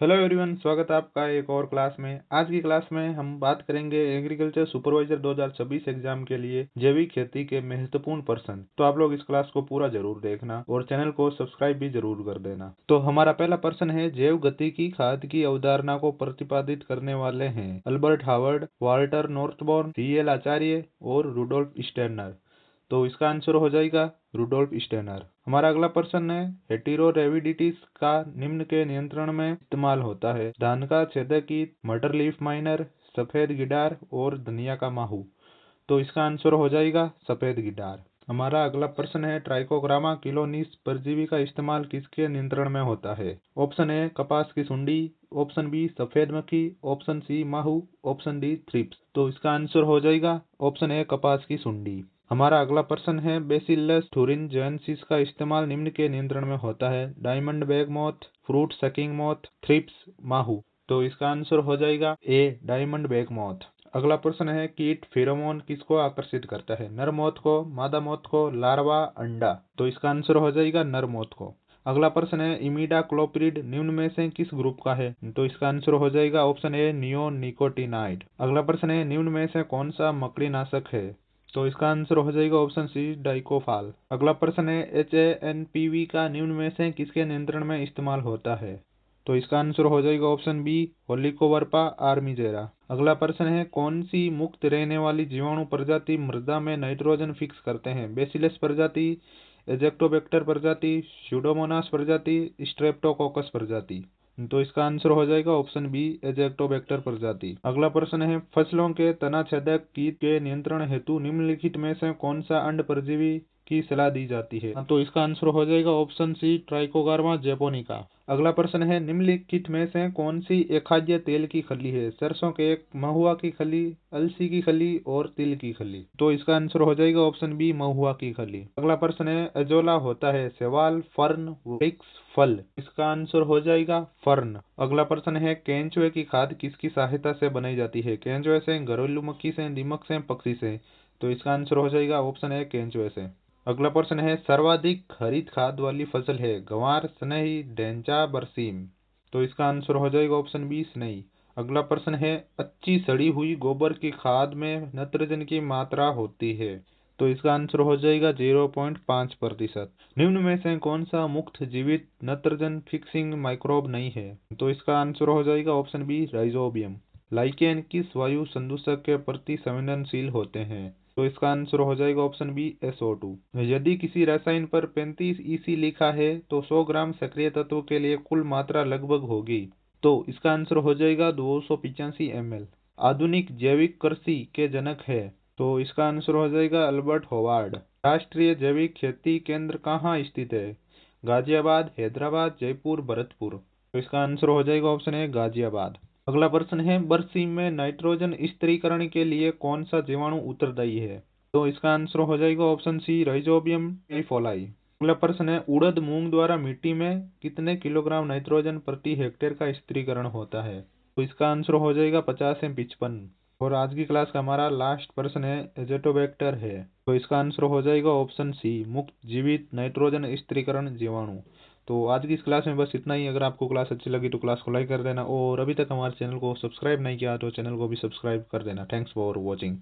Hello everyone, स्वागत है आपका एक और क्लास में। आज की क्लास में हम बात करेंगे एग्रीकल्चर सुपरवाइजर 2026 एग्जाम के लिए जैविक खेती के महत्वपूर्ण प्रश्न। तो आप लोग इस क्लास को पूरा जरूर देखना और चैनल को सब्सक्राइब भी जरूर कर देना। तो हमारा पहला प्रश्न है, जैव गतिकी खाद की अवधारणा को प्रतिपादित करने वाले हैं अल्बर्ट हावर्ड, वाल्टर नॉर्थबॉर्न, CL आचार्य और रुडोल्फ स्टेनर। तो इसका आंसर हो जाएगा रुडोल्फ स्टेनर। हमारा अगला प्रश्न है, हेटेरोरेविडिटिस का निम्न के नियंत्रण में इस्तेमाल होता है। धान का छेदक कीट, मटर लीफ माइनर, सफेद गिडार और धनिया का माहू। तो इसका आंसर हो जाएगा सफेद गिडार। हमारा अगला प्रश्न है, ट्राइकोग्रामा किलोनिस परजीवी का इस्तेमाल किसके नियंत्रण में होता है। ऑप्शन ए कपास की सुंडी, ऑप्शन बी सफेद मक्खी, ऑप्शन सी माहू, ऑप्शन डी थ्रिप्स। तो इसका आंसर हो जाएगा ऑप्शन ए कपास की सुंडी। हमारा अगला प्रश्न है, बेसिलस thuringiensis का इस्तेमाल निम्न के नियंत्रण में होता है। Diamond bag moth, fruit sucking moth, thrips, माहू। तो इसका आंसर हो जाएगा ए डायमंड बैग मोथ। अगला प्रश्न है, कीट फेरोमोन किसको आकर्षित करता है। नर मोथ को, मादा मोथ को, लार्वा, अंडा। तो इसका आंसर हो जाएगा नर मोथ को। अगला प्रश्न है, इमिडा क्लोप्रिड निम्न में से किस ग्रुप का है। तो इसका आंसर हो जाएगा ऑप्शन ए नियोनिकोटिनाइड। अगला प्रश्न है, निम्न में से कौन सा मकड़ी नाशक है। तो इसका आंसर हो जाएगा ऑप्शन सी डाइकोफाल। अगला प्रश्न है, HANPV का निम्न में से किसके नियंत्रण में इस्तेमाल होता है। तो इसका आंसर हो जाएगा ऑप्शन बी होलिकोवर्पा आर्मीजेरा। अगला प्रश्न है, कौन सी मुक्त रहने वाली जीवाणु प्रजाति मृदा में नाइट्रोजन फिक्स करते हैं। बेसिलस प्रजाति, एजेक्टोबैक्टर प्रजाति, स्यूडोमोनास प्रजाति, स्ट्रेप्टोकोकस प्रजाति। तो इसका आंसर हो जाएगा ऑप्शन बी एजेक्टोबैक्टर प्रजाति। अगला प्रश्न है, फसलों के तना छेदक कीट के नियंत्रण हेतु निम्नलिखित में से कौन सा अंड परजीवी की सलाह दी जाती है। तो इसका आंसर हो जाएगा ऑप्शन सी ट्राइकोगार्मा जैपोनिका। अगला प्रश्न है, निम्नलिखित में से कौन सी अखाद्य तेल की खली है। सरसों के एक, महुआ की खली, अलसी की खली और तिल की खली। तो इसका आंसर हो जाएगा ऑप्शन बी महुआ की खली। अगला प्रश्न है, एजोला होता है शैवाल, फर्न, वृक्ष, फल। इसका आंसर हो जाएगा फर्न। अगला प्रश्न है, केंचुए की खाद किसकी सहायता से बनाई जाती है। केंचुए से, घरेलू मक्खी से, दीमक से, पक्षी से। तो इसका आंसर हो जाएगा ऑप्शन है केंचुए से। अगला प्रश्न है, सर्वाधिक हरित खाद वाली फसल है। गंवार, सनई, ढैंचा, बरसीम। तो इसका आंसर हो जाएगा ऑप्शन बी सनई। अगला प्रश्न है, अच्छी सड़ी हुई गोबर की खाद में नाइट्रोजन की मात्रा होती है। तो इसका आंसर हो जाएगा 0.5%। निम्न में से कौन सा मुक्त जीवित नाइट्रोजन फिक्सिंग माइक्रोब नहीं है। तो इसका आंसर हो जाएगा ऑप्शन बी राइजोबियम। लाइकेन किस वायु संदूषक के प्रति संवेदनशील होते हैं। तो इसका आंसर हो जाएगा ऑप्शन बी SO2। यदि किसी रसायन पर 35 EC लिखा है तो 100 ग्राम सक्रिय तत्व के लिए कुल मात्रा लगभग होगी। तो इसका आंसर हो जाएगा 285 ml। आधुनिक जैविक कृषि के जनक है। तो इसका आंसर हो जाएगा अल्बर्ट होवार्ड। राष्ट्रीय जैविक खेती केंद्र कहाँ स्थित है। गाजियाबाद, हैदराबाद, जयपुर, भरतपुर। तो इसका आंसर हो जाएगा ऑप्शन है गाजियाबाद। अगला प्रश्न है, बरसीम में नाइट्रोजन स्थिरीकरण के लिए कौन सा जीवाणु उत्तरदायी है। तो इसका आंसर हो जाएगा ऑप्शन सी राइजोबियम पेरिफोलाई। अगला प्रश्न है, उड़द मूंग द्वारा मिट्टी में कितने किलोग्राम नाइट्रोजन प्रति हेक्टेयर का स्थिरीकरण होता है। तो इसका आंसर हो जाएगा 50 से 55। और आज की क्लास का हमारा लास्ट प्रश्न है, एजेटोबैक्टर है। तो इसका आंसर हो जाएगा ऑप्शन सी मुक्त जीवित नाइट्रोजन स्थिरीकरण जीवाणु। तो आज की इस क्लास में बस इतना ही। अगर आपको क्लास अच्छी लगी तो क्लास को लाइक कर देना और अभी तक हमारे चैनल को सब्सक्राइब नहीं किया तो चैनल को भी सब्सक्राइब कर देना। Thanks for watching.